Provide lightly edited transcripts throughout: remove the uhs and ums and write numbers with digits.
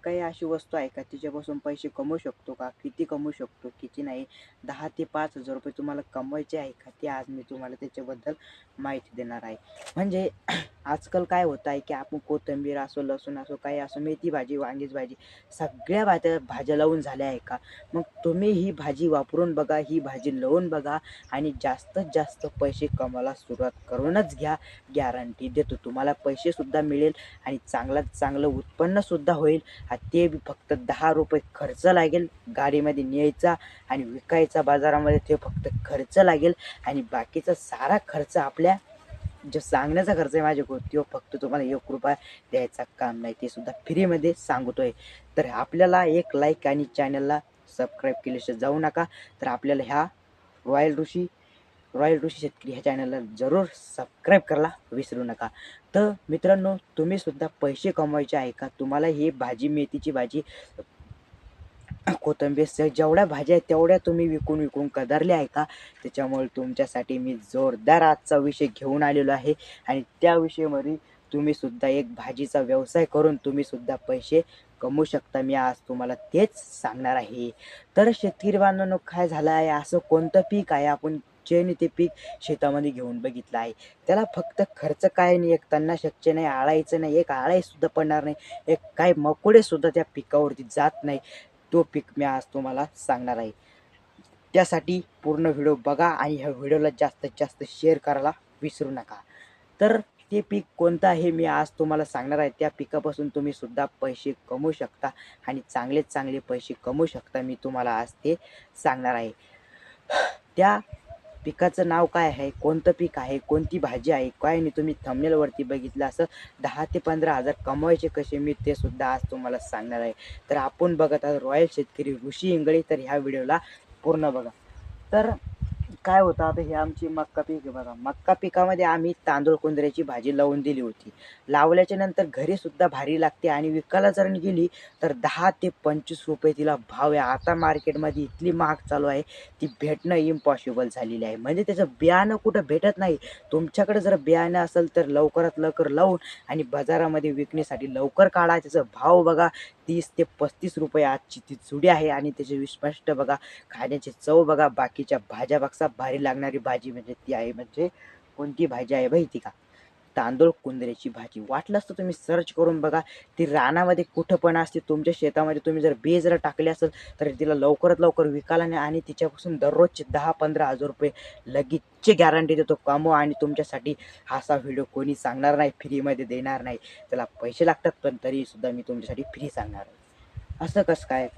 काही अशी वस्तू आहे का तिच्यापासून पैसे कमवू शकतो का? किती कमवू शकतो, किती नाही? 10 ते 5,000 रुपये तुम्हाला कमवायचे आहे का? ते आज मी तुम्हाला त्याच्याबद्दल माहिती देणार आहे. म्हणजे आजकाल काय होतं आहे की आपण कोथिंबीर असो, लसूण असो, काही असो, मेथी भाजी, वांगीची भाजी सगळ्या भाज्या लावून झाल्या आहे का? मग तुम्ही ही भाजी वापरून बघा, ही भाजी लावून बघा आणि जास्तीत जास्त पैसे कमवायला सुरुवात करूनच घ्या. गॅरंटी देतो तुम्हाला पैसेसुद्धा मिळेल आणि चांगल्यात चांगलं उत्पन्नसुद्धा होईल. ते बी फक्त 10 रुपये खर्च लागेल गाडीमध्ये न्यायचा आणि विकायचा बाजारामध्ये, ते फक्त खर्च लागेल आणि बाकीचा सारा खर्च आपल्या जो सांगण्याचा खर्च आहे माझ्याकडून तो फक्त तुम्हाला 1 रुपया द्यायचा काम नाही, ते सुद्धा फ्रीमध्ये सांगतोय. तर आपल्याला एक लाईक आणि चॅनलला सबस्क्राईब केल्याशिवाय जाऊ नका. तर आपल्याला ह्या रॉयल ऋषी शेतकरी ह्या चॅनलला जरूर सबस्क्राईब करायला विसरू नका. तर मित्रांनो, तुम्ही सुद्धा पैसे कमवायचे आहे का? तुम्हाला ही भाजी, मेथीची भाजी, कोथिंबीर जेवढ्या भाज्या आहेत तेवढ्या तुम्ही विकून विकून कदरले आहे का? त्याच्यामुळे तुमच्यासाठी मी जोरदार आजचा विषय घेऊन आलेलो आहे आणि त्या विषयामध्ये तुम्ही सुद्धा एक भाजीचा व्यवसाय करून तुम्ही सुद्धा पैसे कमवू शकता. मी आज तुम्हाला तेच सांगणार आहे. तर शेतकरी बांधवांनो, काय झालं आहे, असं कोणतं पीक आहे आपण ज्याने ते पीक शेतामध्ये घेऊन बघितलं आहे. त्याला फक्त खर्च काय नाही, एक तणनाशकचे नाही, आळायचं नाही, एक आळाई सुद्धा पडणार नाही, एक काय मकोडे सुद्धा त्या पिकावरती जात नाही. तो पीक मी आज तुम्हाला सांगणार आहे. त्यासाठी पूर्ण व्हिडिओ बघा आणि ह्या व्हिडिओला जास्तीत जास्त शेअर करायला विसरू नका. तर ते पीक कोणतं आहे मी आज तुम्हाला सांगणार आहे. त्या पिकापासून तुम्ही सुद्धा पैसे कमवू शकता आणि चांगले चांगले पैसे कमवू शकता. मी तुम्हाला आज ते सांगणार आहे. त्या पिकाचं नाव काय आहे, कोणतं पीक आहे, कोणती भाजी आहे, काय नाही, तुम्ही थंबनेलवरती बघितलं असं 10 ते 15,000 कमवायचे कसे, मी ते सुद्धा आज तुम्हाला सांगणार आहे. तर आपण बघत आहोत रॉयल शेतकरी ऋषी इंगळे. तर ह्या व्हिडिओला पूर्ण बघा. तर काय होतं, आता हे आमची मक्का पीक आहे बघा. मक्का पिकामध्ये आम्ही तांदूळ कुंदऱ्याची भाजी लावून दिली होती. लावल्याच्या नंतर घरी सुद्धा भारी लागते आणि विकायला जर गेली तर 10 ते 25 रुपये तिला भाव आहे. आता मार्केटमध्ये इतकी महाग चालू आहे, ती भेटणं इम्पॉसिबल झालेली आहे. म्हणजे त्याचं बियाणं कुठं भेटत नाही. तुमच्याकडे जर बियाणं असेल तर लवकरात लवकर लावून आणि बाजारामध्ये विकण्यासाठी लवकर काढा. त्याचा भाव बघा 30 ते 35 रुपये आजची ती जुडी आहे आणि त्याचे स्पष्ट बघा, खाण्याची चव बघा. बाकीच्या भाज्यापेक्षा भारी लागणारी भाजी म्हणजे ती आहे. म्हणजे कोणती भाजी आहे माहिती का? तांदूळ कुंदऱ्याची भाजी. वाटलंच तर तुम्ही सर्च करून बघा. ती रानामध्ये कुठं पण असते. तुमच्या शेतामध्ये तुम्ही जर बी जर टाकले असेल तर तिला लवकरात लवकर विकायला नाही आणि तिच्यापासून दररोजचे 10-15,000 रुपये लगेचची गॅरंटी देतो कमवा. आणि तुमच्यासाठी असा व्हिडिओ कोणी सांगणार नाही, फ्रीमध्ये देणार नाही. त्याला पैसे लागतात, पण तरीसुद्धा मी तुमच्यासाठी फ्री सांगणार आहे. असं कसं काय?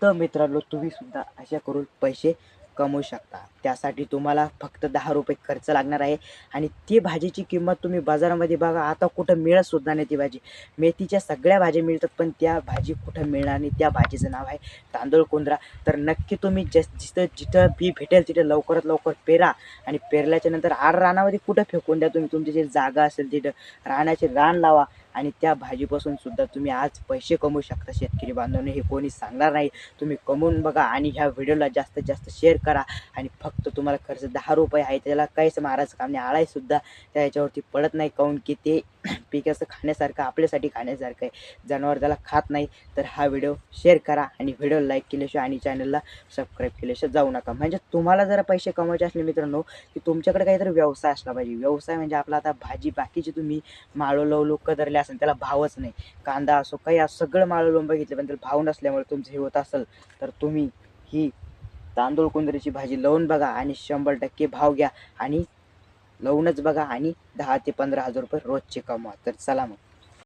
तर मित्रांनो, तुम्ही सुद्धा अशा करून पैसे कमवू शकता. त्यासाठी तुम्हाला फक्त 10 रुपये खर्च लागणार आहे आणि ती भाजीची किंमत तुम्ही बाजारामध्ये बघा, आता कुठं मिळत सुद्धा नाही ती भाजी. मेथीच्या सगळ्या भाज्या मिळतात, पण त्या भाजी कुठं मिळणार नाही. त्या भाजीचं नाव आहे तांदूळ कुंद्रा. तर नक्की तुम्ही जिथं जिथं बी भेटेल तिथे लवकरात लवकर पेरा आणि पेरल्याच्या नंतर आड रानामध्ये कुठं फेकून द्या. तुम्ही तुमची जी जागा असेल तिथं रानाचे रान लावा आणि त्या भाजीपासून सुद्धा तुम्ही आज पैसे कमवू शकता. शेतकरी बांधवांनो, हे कोणी सांगणार नाही. तुम्ही कमवून बघा आणि ह्या व्हिडिओला जास्तीत जास्त शेअर करा. आणि फक्त तुम्हाला खर्च 10 रुपये आहे, त्याला काहीच मारायचं काम नाही. आळाईसुद्धा त्या ह्याच्यावरती पडत नाही. काहून की ते पिकाचं खाण्यासारखं, आपल्यासाठी खाण्यासारखं आहे. जनावर त्याला खात नाही. तर हा व्हिडिओ शेअर करा आणि व्हिडिओ लाईक केल्याशिवाय आणि चॅनलला सबस्क्राईब केल्याशिवाय जाऊ नका. म्हणजे तुम्हाला जर पैसे कमवायचे असले मित्रांनो, की तुमच्याकडे काहीतरी व्यवसाय असला पाहिजे. व्यवसाय म्हणजे आपला आता भाजी बाकीची तुम्ही माळो लावलो कदरले असेल, त्याला भावच नाही. कांदा असो, काही असो, सगळं माळो लावून बघितलं पण त्याला भाव नसल्यामुळे तुमचं हे होत असेल, तर तुम्ही ही तांदूळ कुंदरीची भाजी लावून बघा आणि 100% भाव घ्या आणि लावूनच बघा आणि 10 ते 15,000 रुपये रोजचे कमवा. तर चला मग.